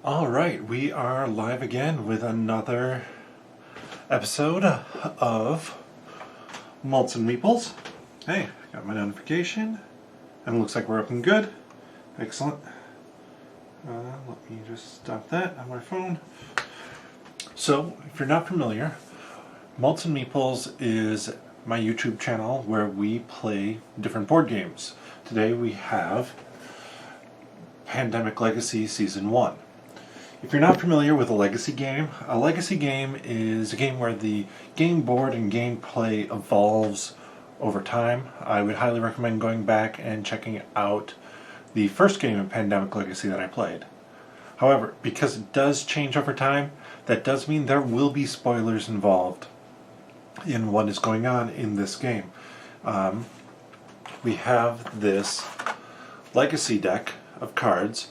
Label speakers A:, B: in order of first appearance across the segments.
A: All right, we are live again with another episode of Malts Meeples. Hey, got my notification, and it looks like we're up and good. Excellent. Let me just stop that on my phone. So, if you're not familiar, Malts Meeples is my YouTube channel where we play different board games. Today we have Pandemic Legacy Season 1. If you're not familiar with a legacy game is a game where the game board and gameplay evolves over time. I would highly recommend going back and checking out the first game of Pandemic Legacy that I played. However, because it does change over time, that does mean there will be spoilers involved in what is going on in this game. We have this legacy deck of cards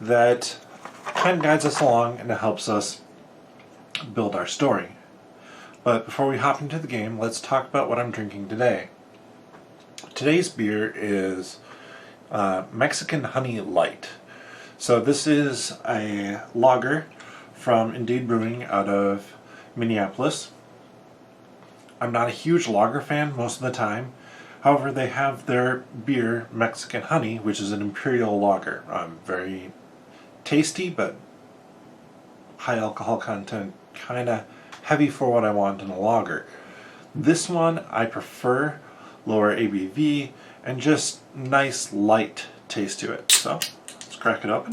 A: that kind of guides us along and it helps us build our story. But before we hop into the game, let's talk about what I'm drinking today. Today's beer is Mexican Honey Light. So this is a lager from Indeed Brewing out of Minneapolis. I'm not a huge lager fan most of the time. However, they have their beer, Mexican Honey, which is an imperial lager. Very tasty, but high alcohol content, kind of heavy for what I want in a lager. This one I prefer lower ABV and just nice light taste to it. So let's crack it open.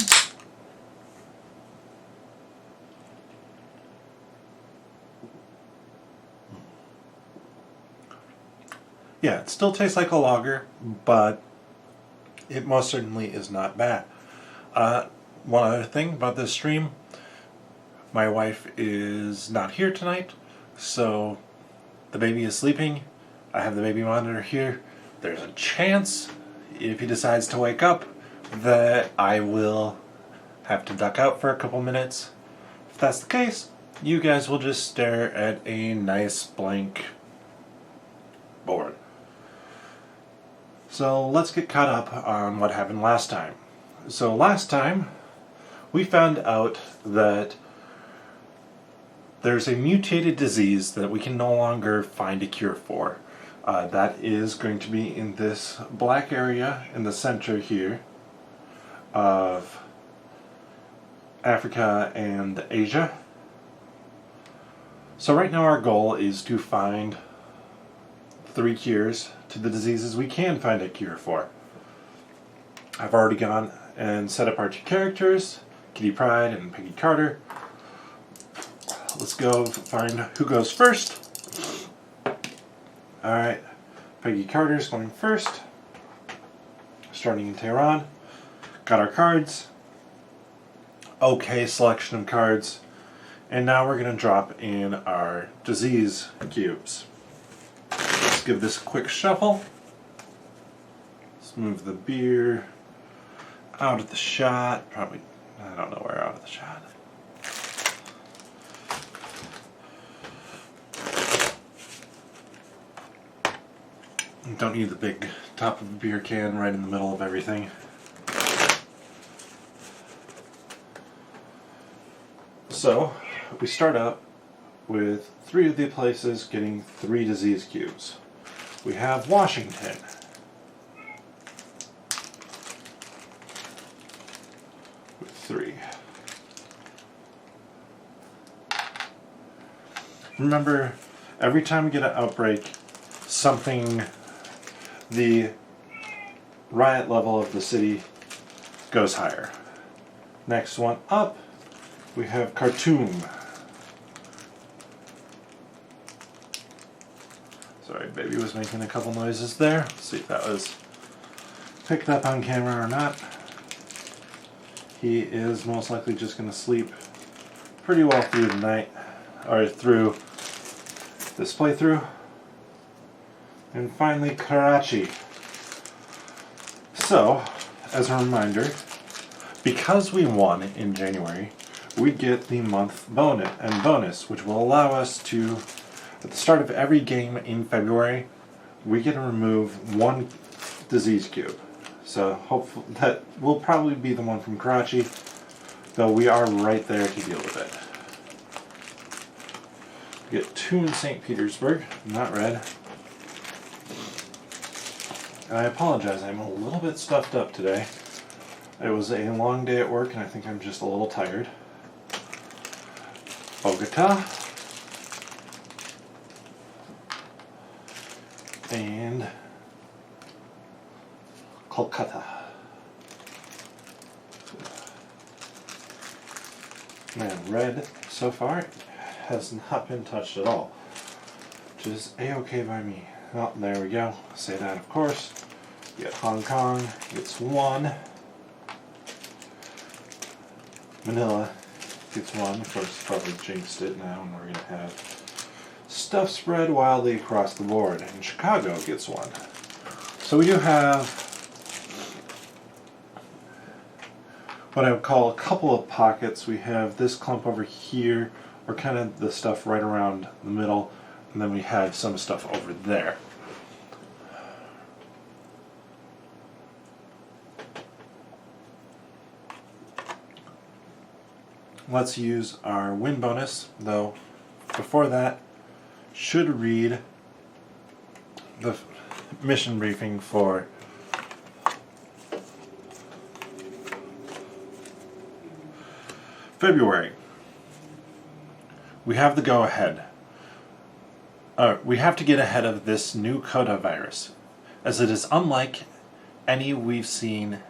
A: Yeah, it still tastes like a lager, but it most certainly is not bad. One other thing about this stream, my wife is not here tonight, so the baby is sleeping. I have the baby monitor here. There's a chance, if he decides to wake up, that I will have to duck out for a couple minutes. If that's the case, you guys will just stare at a nice blank board. So let's get caught up on what happened last time. So last time, we found out that there's a mutated disease that we can no longer find a cure for. That is going to be in this black area in the center here of Africa and Asia. So right now our goal is to find 3 cures to the diseases we can find a cure for. I've already gone and set up our 2 characters, Kitty Pryde and Peggy Carter. Let's go find who goes first. Alright, Peggy Carter's going first. Starting in Tehran. Got our cards. Okay selection of cards. And now we're going to drop in our disease cubes. Let's give this a quick shuffle. Let's move the beer out of the shot. Probably, I don't know where out of the shot. Don't need the big top of a beer can right in the middle of everything. So, we start out with 3 of the places getting 3 disease cubes. We have Washington. With 3. Remember, every time we get an outbreak, the riot level of the city goes higher. Next one up, we have Khartoum. Sorry, baby was making a couple noises there. Let's see if that was picked up on camera or not. He is most likely just going to sleep pretty well through the night, or through this playthrough. And finally, Karachi. So, as a reminder, because we won in January, we get the month bonus, which will allow us to, at the start of every game in February, we get to remove 1 disease cube. So hopefully that will probably be the one from Karachi. though we are right there to deal with it. We get 2 in St. Petersburg, not red. And I apologize, I'm a little bit stuffed up today. It was a long day at work and I think I'm just a little tired. Bogota. And Kolkata. Man, red so far has not been touched at all, which is a-okay by me. Oh, there we go. Say that, of course. You get Hong Kong gets 1. Manila gets 1. Of course, probably jinxed it now, and we're going to have stuff spread wildly across the board. And Chicago gets 1. So we do have what I would call a couple of pockets. We have this clump over here, or kind of the stuff right around the middle, and then we have some stuff over there. Let's use our win bonus, though before that, should read the mission briefing for February. We have the go-ahead. We have to get ahead of this new Coda virus, as it is unlike any we've seen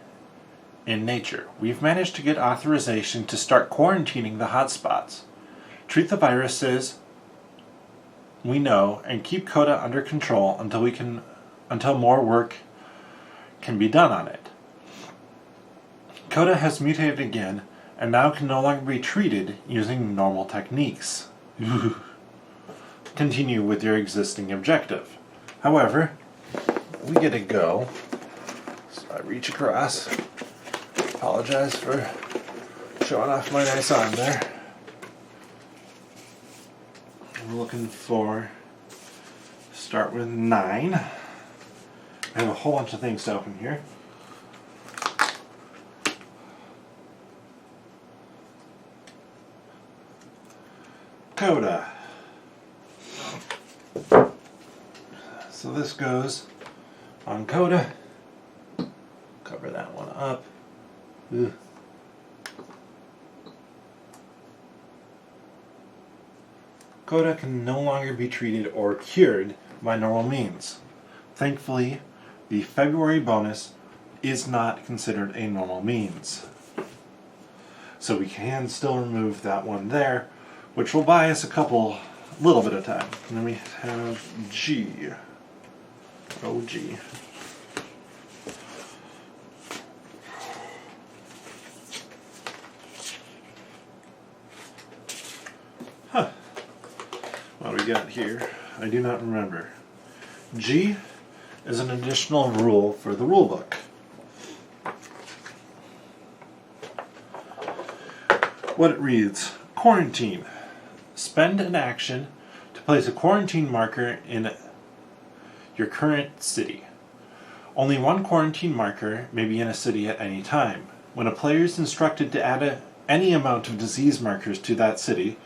A: in nature. We've managed to get authorization to start quarantining the hotspots. Treat the viruses we know and keep Coda under control until more work can be done on it. Coda has mutated again and now can no longer be treated using normal techniques. Continue with your existing objective. However, we get to go. So I reach across. Apologize for showing off my nice arm there. We're looking for, start with 9. I have a whole bunch of things to open here. Coda. So this goes on Coda. Cover that one up. Ugh. Coda can no longer be treated or cured by normal means. Thankfully, the February bonus is not considered a normal means. So we can still remove that one there, which will buy us a little bit of time. And then we have G. Oh, G. Huh. What do we got here? I do not remember. G is an additional rule for the rulebook. What it reads: quarantine. Spend an action to place a quarantine marker in your current city. Only one quarantine marker may be in a city at any time. When a player is instructed to add any amount of disease markers to that city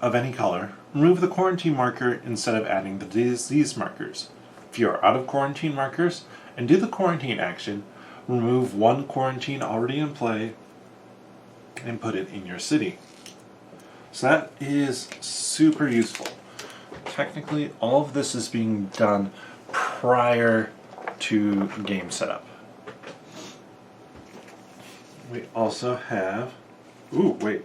A: of any color, remove the quarantine marker instead of adding the disease markers. If you are out of quarantine markers and do the quarantine action, remove one quarantine already in play and put it in your city. So that is super useful. Technically, all of this is being done prior to game setup. We also have, we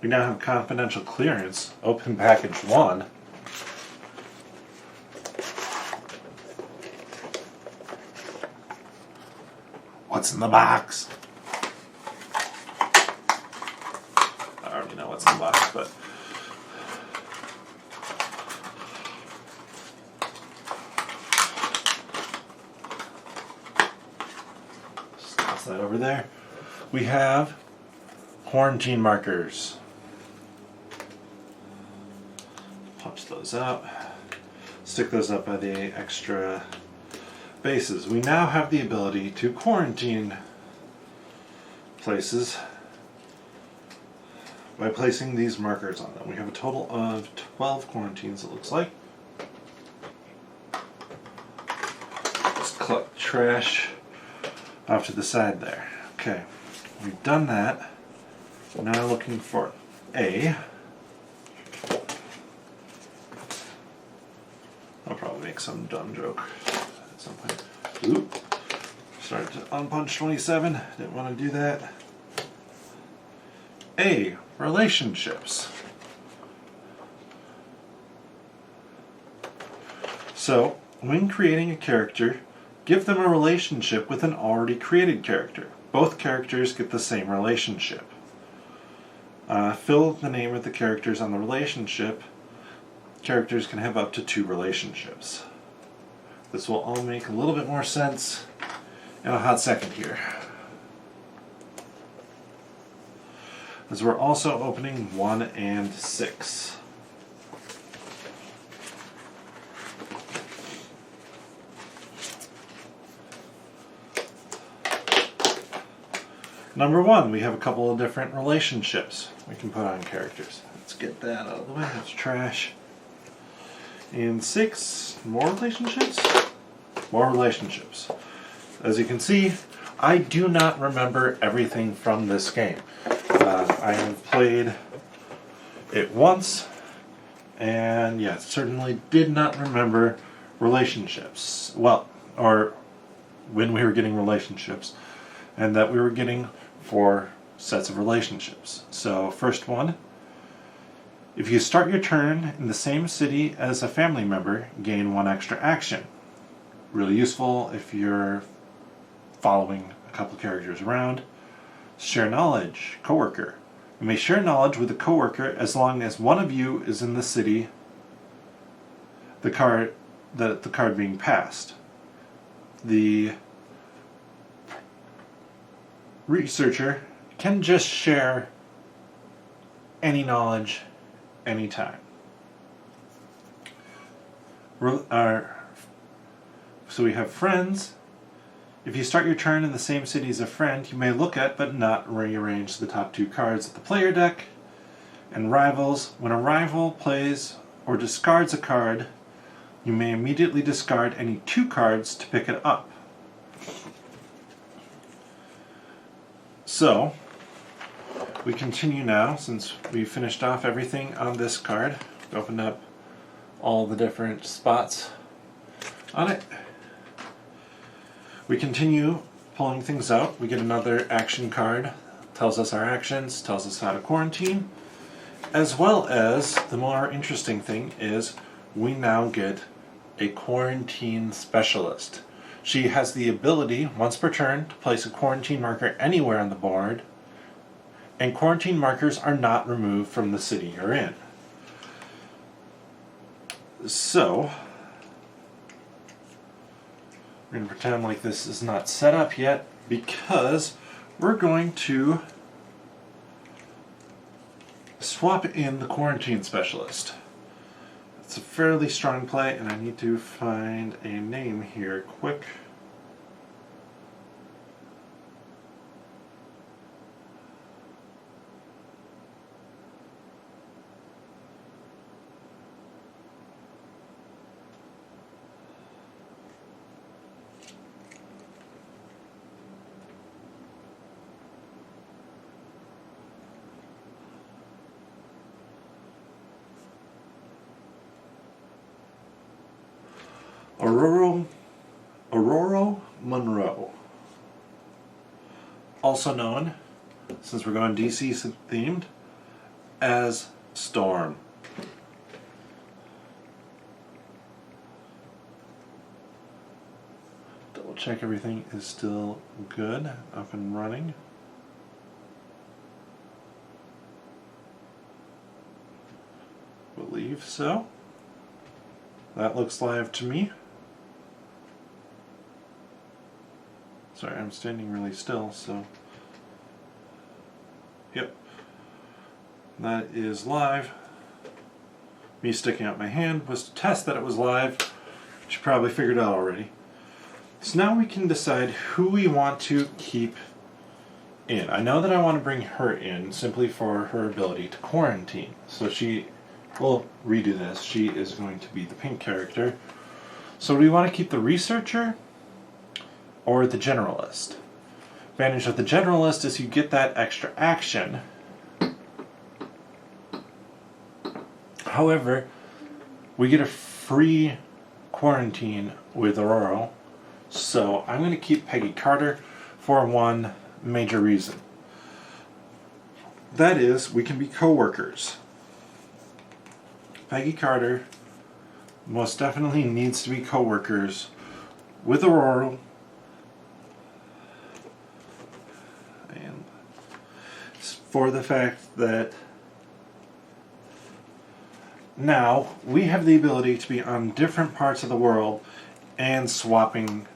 A: now have confidential clearance, open package 1. What's in the box? I already know what's in the box, but just toss that over there. We have quarantine markers. Punch those out. Stick those up by the extra bases. We now have the ability to quarantine places by placing these markers on them. We have a total of 12 quarantines, it looks like. Let's collect trash off to the side there. Okay, we've done that. Now looking for A. I'll probably make some dumb joke at some point. Oop. Started to unpunch 27. Didn't want to do that. A. Relationships. So, when creating a character, give them a relationship with an already created character. Both characters get the same relationship. Fill the name of the characters on the relationship. Characters can have up to 2 relationships. This will all make a little bit more sense in a hot second here. As we're also opening 1 and 6. Number 1, we have a couple of different relationships we can put on characters. Let's get that out of the way, that's trash. And 6, more relationships? More relationships. As you can see, I do not remember everything from this game. I have played it once, and yeah, certainly did not remember relationships. Well, or when we were getting relationships, and that we were getting 4 sets of relationships. So, first one, if you start your turn in the same city as a family member, gain 1 extra action. Really useful if you're following a couple characters around. Share knowledge, coworker. You may share knowledge with a coworker as long as one of you is in the city the card being passed. The researcher can just share any knowledge anytime. So we have friends. If you start your turn in the same city as a friend, you may look at but not rearrange the top 2 cards of the player deck. And rivals. When a rival plays or discards a card, you may immediately discard any 2 cards to pick it up. So, we continue now, since we finished off everything on this card. Opened up all the different spots on it. We continue pulling things out. We get another action card. Tells us our actions, tells us how to quarantine. As well as, the more interesting thing is, we now get a quarantine specialist. She has the ability, once per turn, to place a quarantine marker anywhere on the board, and quarantine markers are not removed from the city you're in. So, we're going to pretend like this is not set up yet, because we're going to swap in the quarantine specialist. It's a fairly strong play, and I need to find a name here quick. Aurora Monroe, also known, since we're going DC themed, as Storm. Double check everything is still good, up and running. Believe so. That looks live to me. Sorry, I'm standing really still, so... Yep. That is live. Me sticking out my hand was to test that it was live, which you probably figured out already. So now we can decide who we want to keep in. I know that I want to bring her in simply for her ability to quarantine. So we'll redo this. She is going to be the pink character. So do we want to keep the researcher or the generalist? Advantage of the generalist is you get that extra action. However, we get a free quarantine with Aurora. So I'm going to keep Peggy Carter for one major reason. That is, we can be co-workers. Peggy Carter most definitely needs to be co-workers with Aurora. And for the fact that now we have the ability to be on different parts of the world and swapping,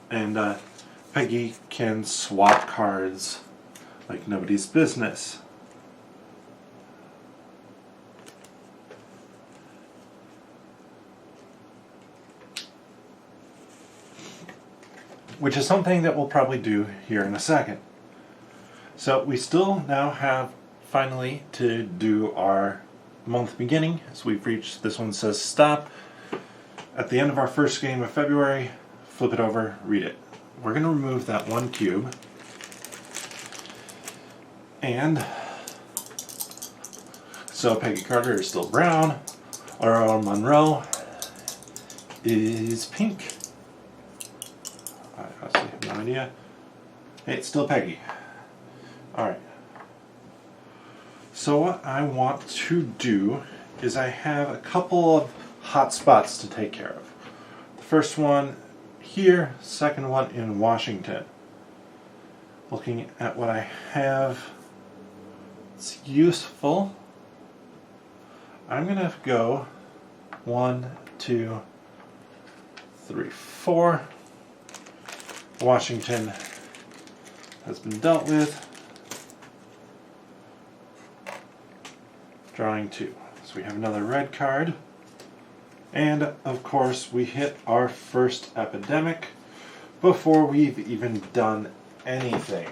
A: and Peggy can swap cards like nobody's business. Which is something that we'll probably do here in a second. So we still now have finally to do our month beginning. So we've reached, this one says stop. At the end of our first game of February, flip it over, read it. We're going to remove that one cube. And so Peggy Carter is still brown. Aurora Monroe is pink. I honestly have no idea. Hey, it's still Peggy. Alright. So what I want to do is I have a couple of hot spots to take care of. The first one here, second one in Washington. Looking at what I have, it's useful. I'm going to go 1, 2, 3, 4. Washington has been dealt with. Drawing 2. So we have another red card. And of course we hit our first epidemic before we've even done anything.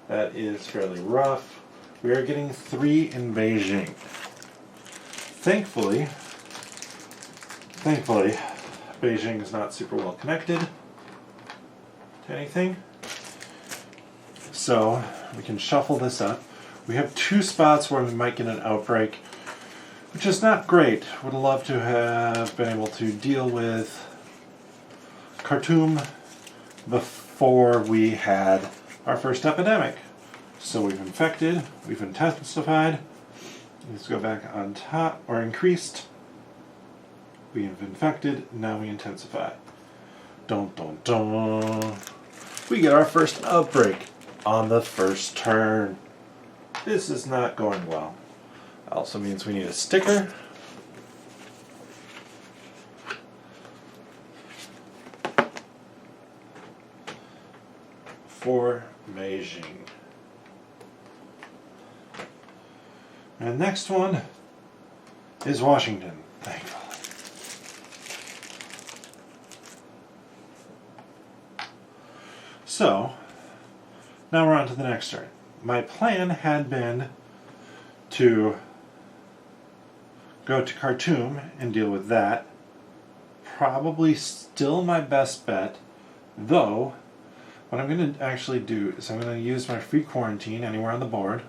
A: That is fairly rough. We are getting 3 in Beijing. Thankfully, Beijing is not super well connected to anything. So we can shuffle this up. We have 2 spots where we might get an outbreak, which is not great. Would love to have been able to deal with Khartoum before we had our first epidemic. So we've infected, we've intensified. Let's go back on top, or increased. We have infected, now we intensify. Dun dun dun. We get our first outbreak on the first turn. This is not going well. Also means we need a sticker. For Beijing. And the next one is Washington, thankfully. So, now we're on to the next turn. My plan had been to go to Khartoum and deal with that. Probably still my best bet, though what I'm going to actually do is I'm going to use my free quarantine anywhere on the board.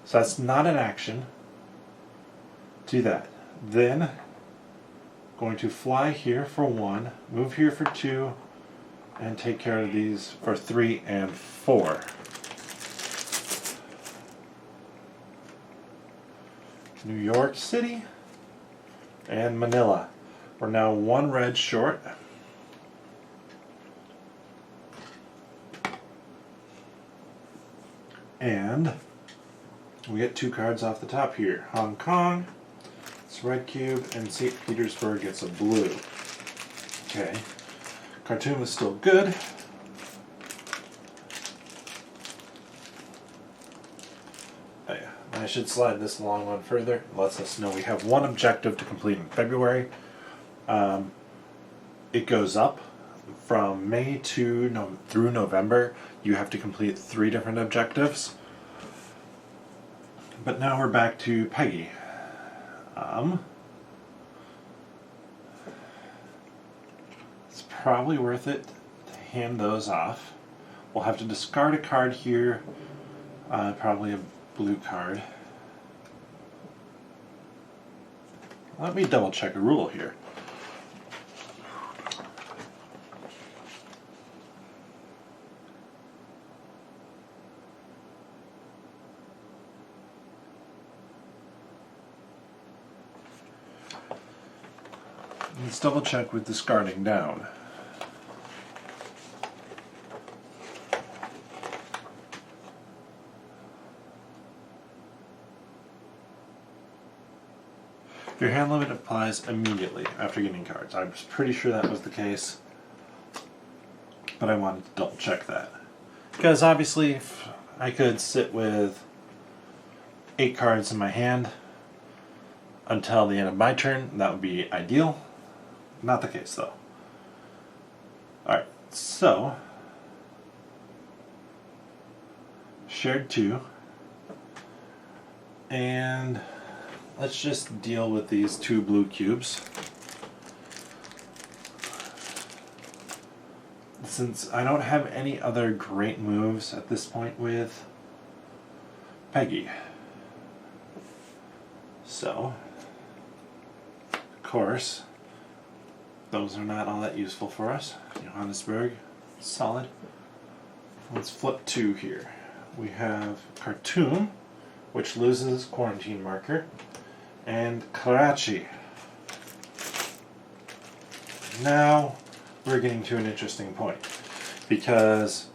A: So that's not an action. Do that. Then going to fly here for 1, move here for 2, and take care of these for 3 and 4. New York City and Manila. We're now 1 red short. And we get 2 cards off the top here. Hong Kong, it's red cube, and St. Petersburg gets a blue. Okay. Khartoum is still good. Oh yeah. I should slide this along one further. It lets us know we have 1 objective to complete in February. It goes up from May through November, you have to complete 3 different objectives. But now we're back to Peggy. It's probably worth it to hand those off. We'll have to discard a card here, probably a blue card. Let me double check a rule here. Let's double check with discarding down. Your hand limit applies immediately after getting cards. I was pretty sure that was the case, but I wanted to double check that. Because obviously, if I could sit with 8 cards in my hand until the end of my turn, that would be ideal. Not the case though. Alright, so shared 2, and let's just deal with these 2 blue cubes. Since I don't have any other great moves at this point with Peggy. So, of course, those are not all that useful for us. Johannesburg, solid. Let's flip 2 here. We have Khartoum, which loses quarantine marker, and Karachi. Now we're getting to an interesting point, because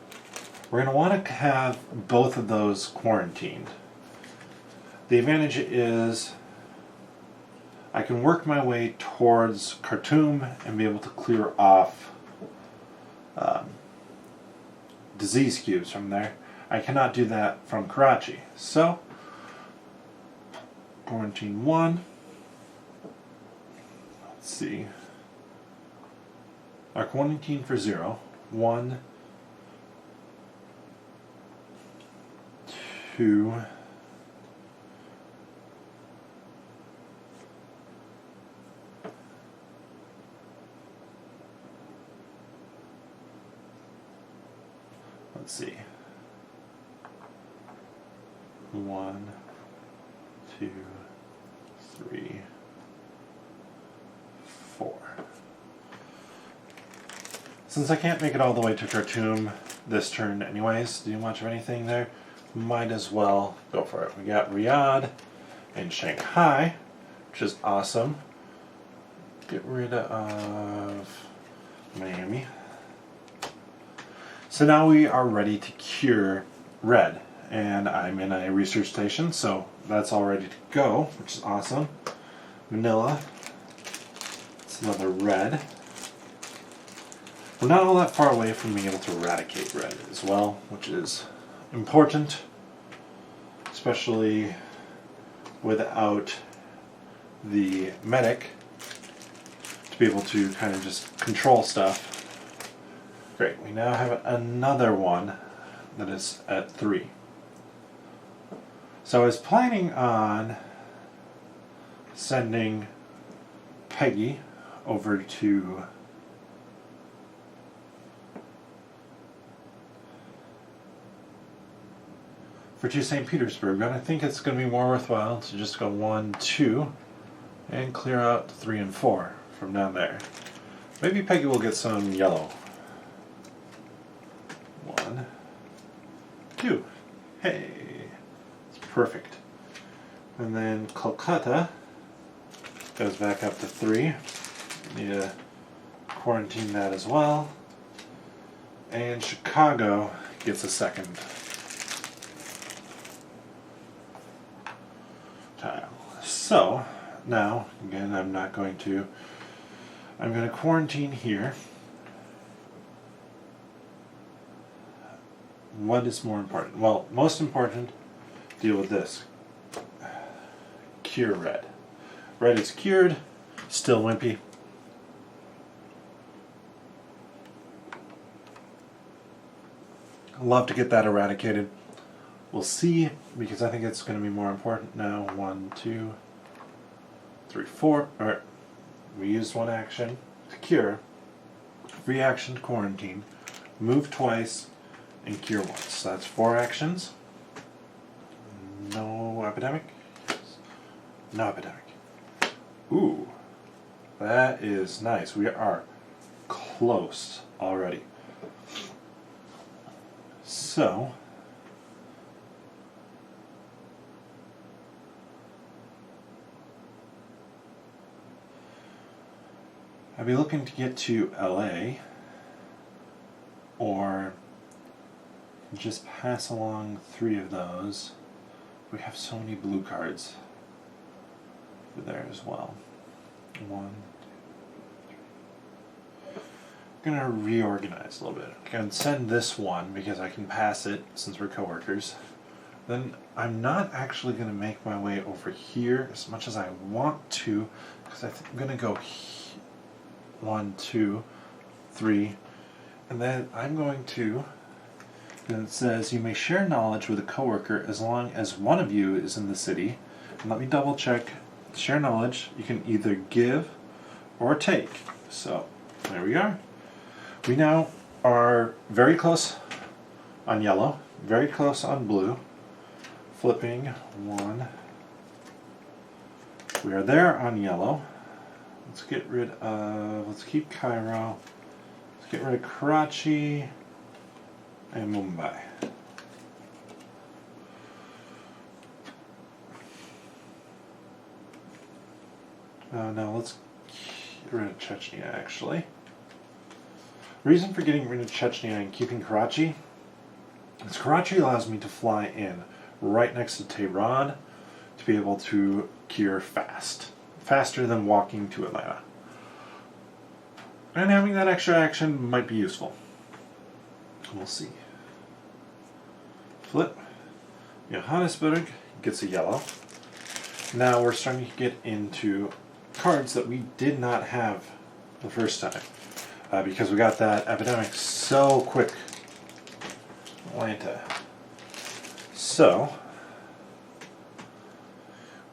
A: we're going to want to have both of those quarantined. The advantage is I can work my way towards Khartoum and be able to clear off disease cubes from there. I cannot do that from Karachi. So, quarantine 1. Let's see. Our quarantine for 0. 1, 2, let's see. 1, 2, 3, 4. Since I can't make it all the way to Khartoum this turn anyways, do much of anything there, might as well go for it. We got Riyadh and Shanghai, which is awesome. Get rid of Miami. So now we are ready to cure red, and I'm in a research station, so that's all ready to go, which is awesome. Manila, it's another red. We're not all that far away from being able to eradicate red as well, which is important, especially without the medic to be able to kind of just control stuff. Great, we now have another one that is at 3. So I was planning on sending Peggy over to St. Petersburg, but I think it's going to be more worthwhile to just go 1, 2, and clear out 3 and 4 from down there. Maybe Peggy will get some yellow. 1, 2. Hey, it's perfect. And then Kolkata goes back up to 3. Need to quarantine that as well. And Chicago gets a second tile. So now, again, I'm going to quarantine here. What is more important? Well, most important, deal with this. Cure red. Red is cured, still wimpy. Love to get that eradicated. We'll see, because I think it's going to be more important now. 1, 2, 3, 4. Alright, we used one action to cure, free action to quarantine, move twice, and cure once. So that's 4 actions. No epidemic? No epidemic. Ooh, that is nice. We are close already. So, I'd be looking to get to LA, or just pass along 3 of those. We have so many blue cards for there as well. 1, 2, 3. I'm gonna reorganize a little bit. I can send this one because I can pass it since we're coworkers. Then I'm not actually gonna make my way over here as much as I want to, because I think I'm gonna go 1, 2, 3, and then I'm going to. And it says you may share knowledge with a coworker as long as one of you is in the city. And let me double check. Share knowledge, you can either give or take. So there we are. We now are very close on yellow, very close on blue. Flipping 1. We are there on yellow. Let's get rid of, let's keep Cairo. Let's get rid of Karachi and Mumbai. No, let's get rid of Chechnya actually. The reason for getting rid of Chechnya and keeping Karachi is Karachi allows me to fly in right next to Tehran to be able to cure faster than walking to Atlanta. And having that extra action might be useful. We'll see. Flip. Johannesburg gets a yellow. Now we're starting to get into cards that we did not have the first time. Because we got that epidemic so quick. Atlanta. So,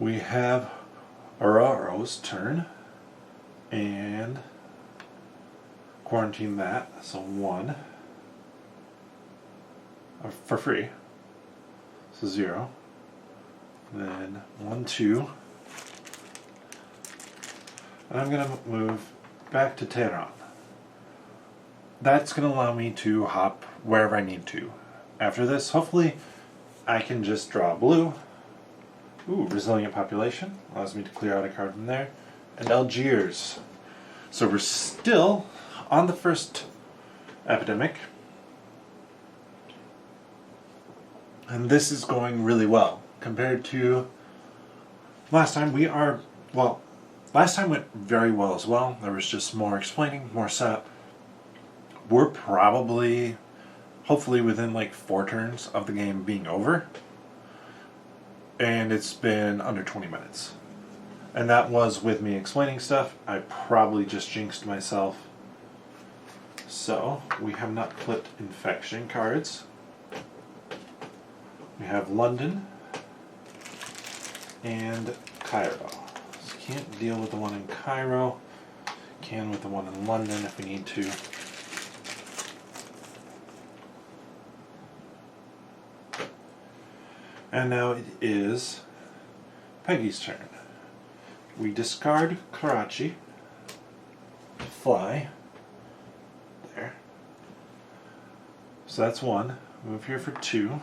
A: we have Aurora's turn. And quarantine that. So 1. For free. So 0. Then 1, 2. And I'm going to move back to Tehran. That's going to allow me to hop wherever I need to. After this, hopefully, I can just draw blue. Ooh, resilient population. Allows me to clear out a card from there. And Algiers. So we're still on the first epidemic. And this is going really well compared to last time. Last time went very well as well. There was just more explaining, more setup. We're probably, hopefully within like 4 turns of the game being over. And it's been under 20 minutes. And that was with me explaining stuff. I probably just jinxed myself. So, we have not flipped infection cards. We have London and Cairo. So can't deal with the one in Cairo. Can with the one in London if we need to. And now it is Peggy's turn. We discard Karachi to fly. There. So that's 1. Move here for 2.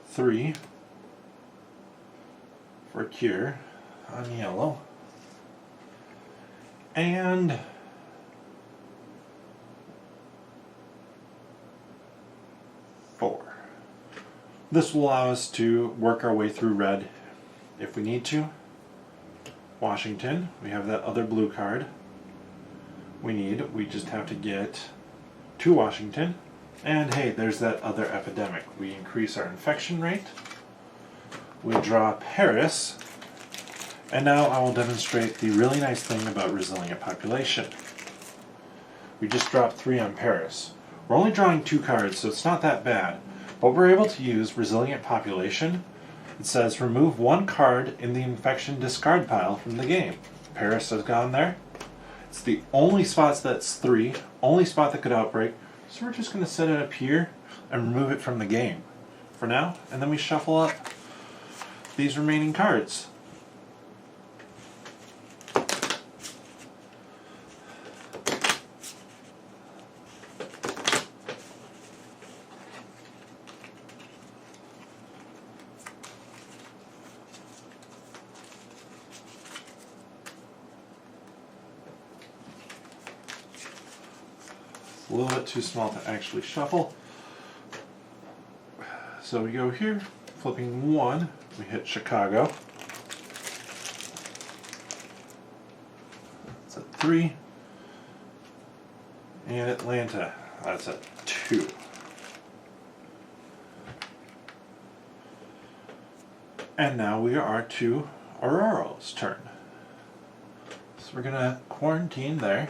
A: 3 for cure on yellow. And 4. This will allow us to work our way through red if we need to. Washington, we have that other blue card we just have to get to Washington. And hey, there's that other epidemic. We increase our infection rate. We draw Paris. And now I will demonstrate the really nice thing about resilient population. We just dropped 3 on Paris. We're only drawing 2 cards, so it's not that bad. But we're able to use Resilient Population. It says remove 1 card in the infection discard pile from the game. Paris has gone there. It's the only spot that's 3, only spot that could outbreak. So we're just going to set it up here and remove it from the game for now. And then we shuffle up these remaining cards. A little bit too small to actually shuffle. So we go here, flipping 1, we hit Chicago. That's a 3. And Atlanta, that's a 2. And now we are to Aurora's turn. So we're gonna quarantine there.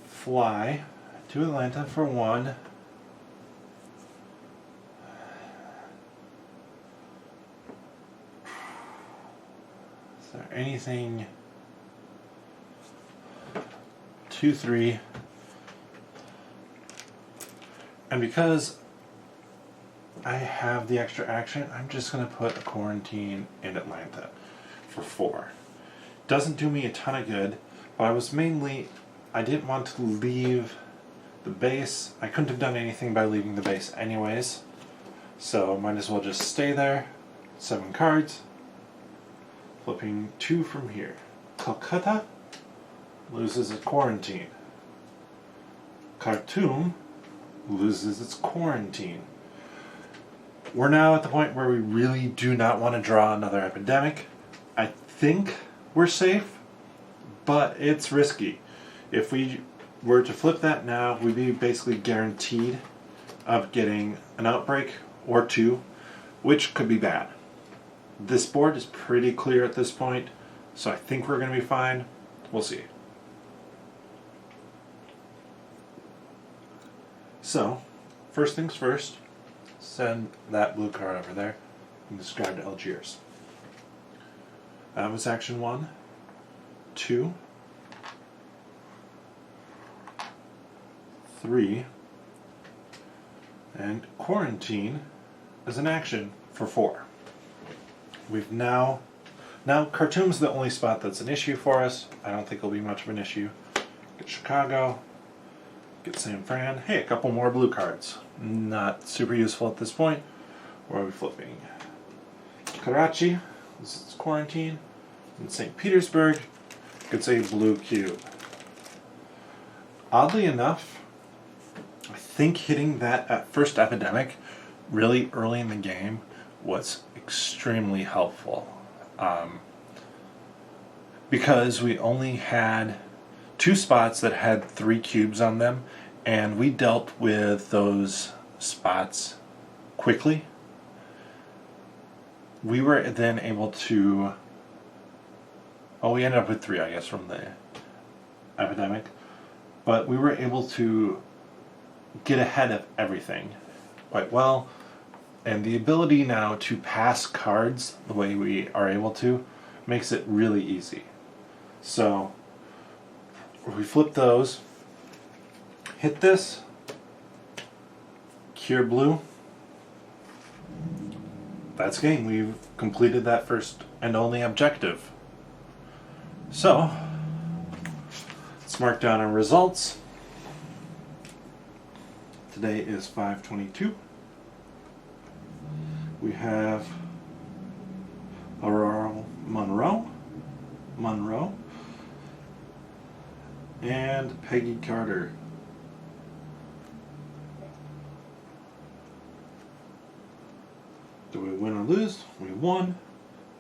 A: Fly to Atlanta for 1. Is there anything? 2, 3. And because I have the extra action, I'm just going to put a quarantine in Atlanta for 4. Doesn't do me a ton of good, but I didn't want to leave the base. I couldn't have done anything by leaving the base anyways, so I might as well just stay there. 7 cards. Flipping 2 from here. Calcutta loses its quarantine. Khartoum loses its quarantine. We're now at the point where we really do not want to draw another epidemic. I think we're safe, but it's risky. If we were to flip that now, we'd be basically guaranteed of getting an outbreak or 2, which could be bad. This board is pretty clear at this point, so I think we're going to be fine. We'll see. So, first things first, send that blue card over there and describe to Algiers. That was action 1, 2, 3, and quarantine as an action for 4. We've now Khartoum's the only spot that's an issue for us. I don't think it'll be much of an issue. Get Chicago, get San Fran. Hey, a couple more blue cards. Not super useful at this point. Where are we flipping? Karachi, this is quarantine. And St. Petersburg gets a blue cube. Oddly enough, I think hitting that at first epidemic really early in the game was extremely helpful. Because we only had 2 spots that had 3 cubes on them, and we dealt with those spots quickly. We were then able to... we ended up with 3, I guess, from the epidemic. But we were able to get ahead of everything quite well. And the ability now to pass cards the way we are able to makes it really easy. So we flip those, hit this, cure blue. That's game. We've completed that first and only objective. So let's mark down our results. Today is 5/22. We have Aurora Monroe, and Peggy Carter. Do we win or lose? We won.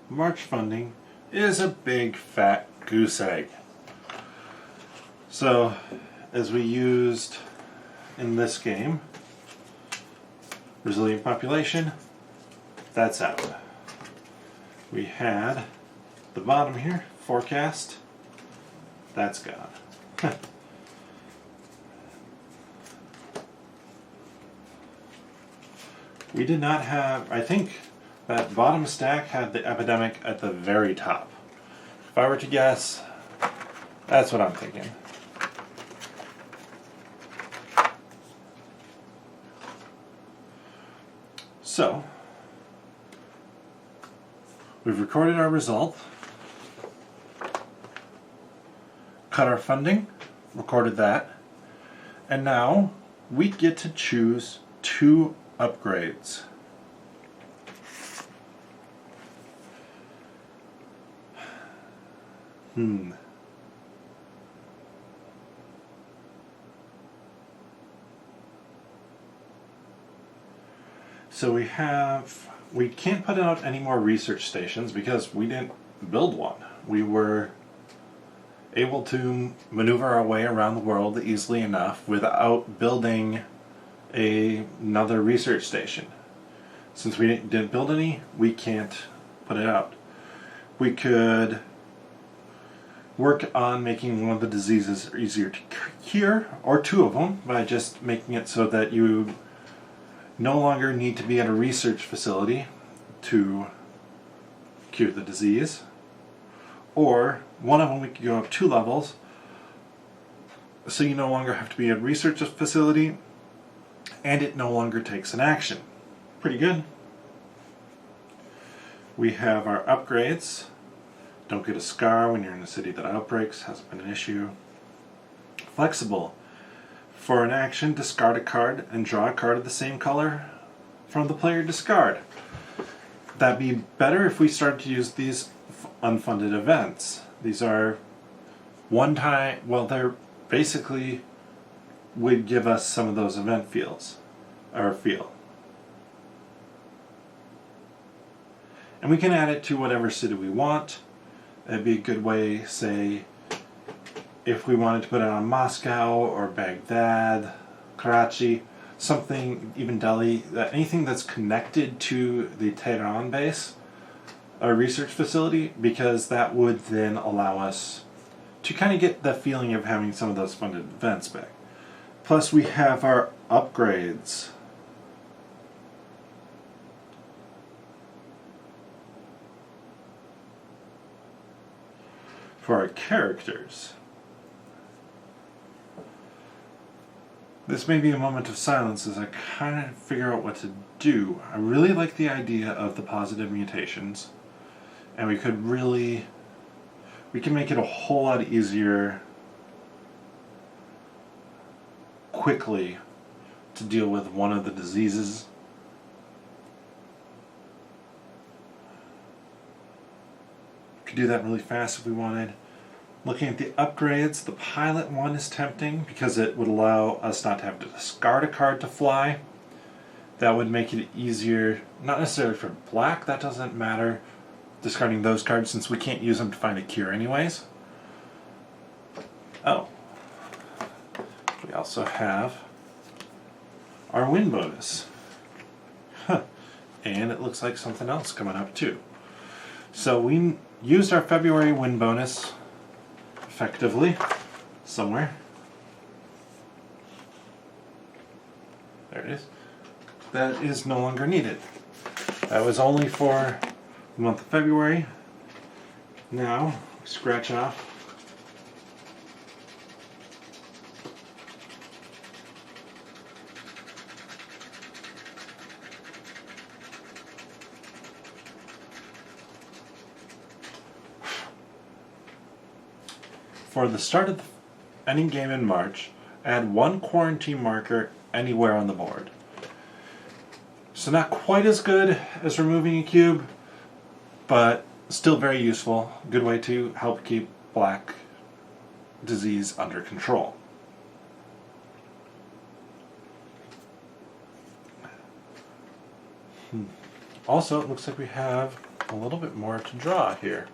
A: March funding is a big fat goose egg. So, as we used in this game, resilient population, that's out. We had the bottom here, forecast, that's gone. We did not have, I think that bottom stack had the epidemic at the very top. If I were to guess, that's what I'm thinking. So, we've recorded our result, cut our funding, recorded that, and now we get to choose 2 upgrades. So we can't put out any more research stations because we didn't build one. We were able to maneuver our way around the world easily enough without building another research station. Since we didn't build any, we can't put it out. We could work on making one of the diseases easier to cure, or 2 of them, by just making it so that you no longer need to be at a research facility to cure the disease. Or one of them we could go up 2 levels, so you no longer have to be at a research facility and it no longer takes an action. Pretty good. We have our upgrades. Don't get a scar when you're in a city that outbreaks, hasn't been an issue. Flexible. For an action, discard a card and draw a card of the same color from the player discard. That'd be better if we started to use these unfunded events. These are one-time, well, they're basically would give us some of those event feels, or feel. And we can add it to whatever city we want. That'd be a good way, say, if we wanted to put it on Moscow or Baghdad, Karachi, something, even Delhi, anything that's connected to the Tehran base, our research facility, because that would then allow us to kind of get the feeling of having some of those funded events back. Plus we have our upgrades. For our characters. This may be a moment of silence as I kind of figure out what to do. I really like the idea of the positive mutations, and we can make it a whole lot easier quickly to deal with one of the diseases. Could do that really fast if we wanted. Looking at the upgrades, the pilot one is tempting because it would allow us not to have to discard a card to fly. That would make it easier, not necessarily for black, that doesn't matter, discarding those cards since we can't use them to find a cure anyways. Oh. We also have our win bonus. And it looks like something else coming up too. So we used our February win bonus effectively somewhere. There it is. That is no longer needed. That was only for the month of February. Now, scratch off for the start of any game in March, add 1 quarantine marker anywhere on the board. So not quite as good as removing a cube, but still very useful. Good way to help keep black disease under control. Also, it looks like we have a little bit more to draw here.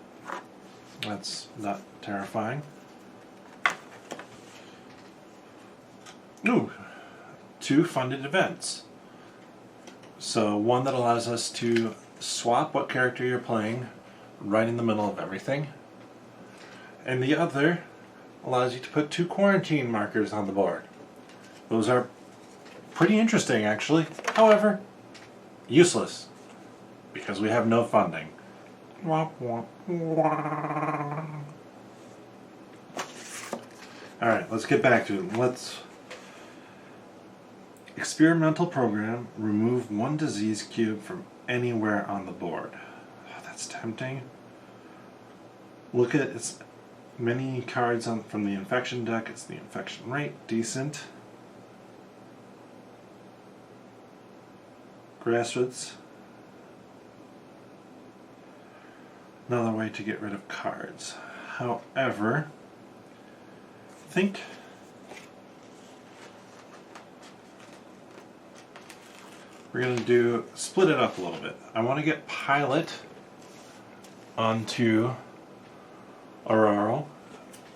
A: That's not terrifying. Ooh, 2 funded events. So one that allows us to swap what character you're playing right in the middle of everything. And the other allows you to put 2 quarantine markers on the board. Those are pretty interesting actually. However, useless because we have no funding. Alright, let's get back to it. Let's experimental program, remove one disease cube from anywhere on the board. Oh, that's tempting. Look at its many cards from the infection deck. It's the infection rate, decent. Grassroots. Another way to get rid of cards. However, I think we're going to split it up a little bit. I want to get Pilot onto Aurora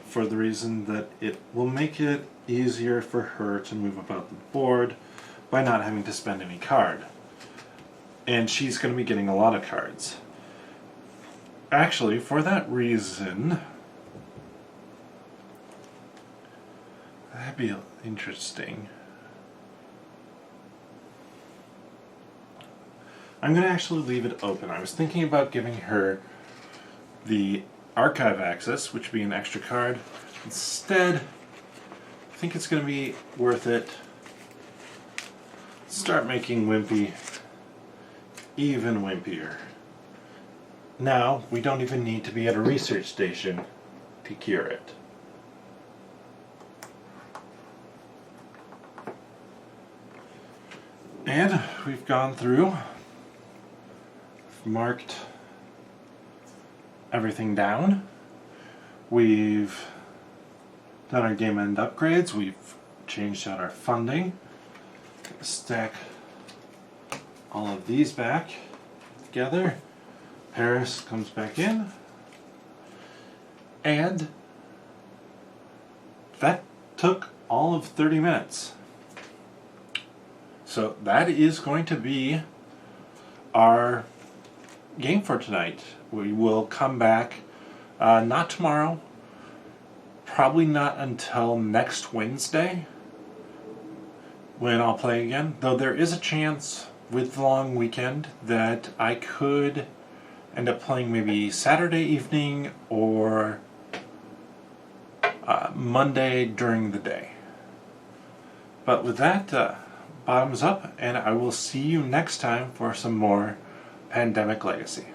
A: for the reason that it will make it easier for her to move about the board by not having to spend any card. And she's going to be getting a lot of cards. Actually, for that reason, that'd be interesting. I'm going to actually leave it open. I was thinking about giving her the archive access, which would be an extra card. Instead, I think it's going to be worth it. Start making Wimpy even wimpier. Now, we don't even need to be at a research station to cure it. And we've gone through, marked everything down. We've done our game end upgrades. We've changed out our funding. Stack all of these back together. Paris comes back in, and that took all of 30 minutes. So that is going to be our game for tonight. We will come back not tomorrow, probably not until next Wednesday when I'll play again, though there is a chance with the long weekend that I could end up playing maybe Saturday evening or Monday during the day. But with that, bottoms up, and I will see you next time for some more Pandemic Legacy.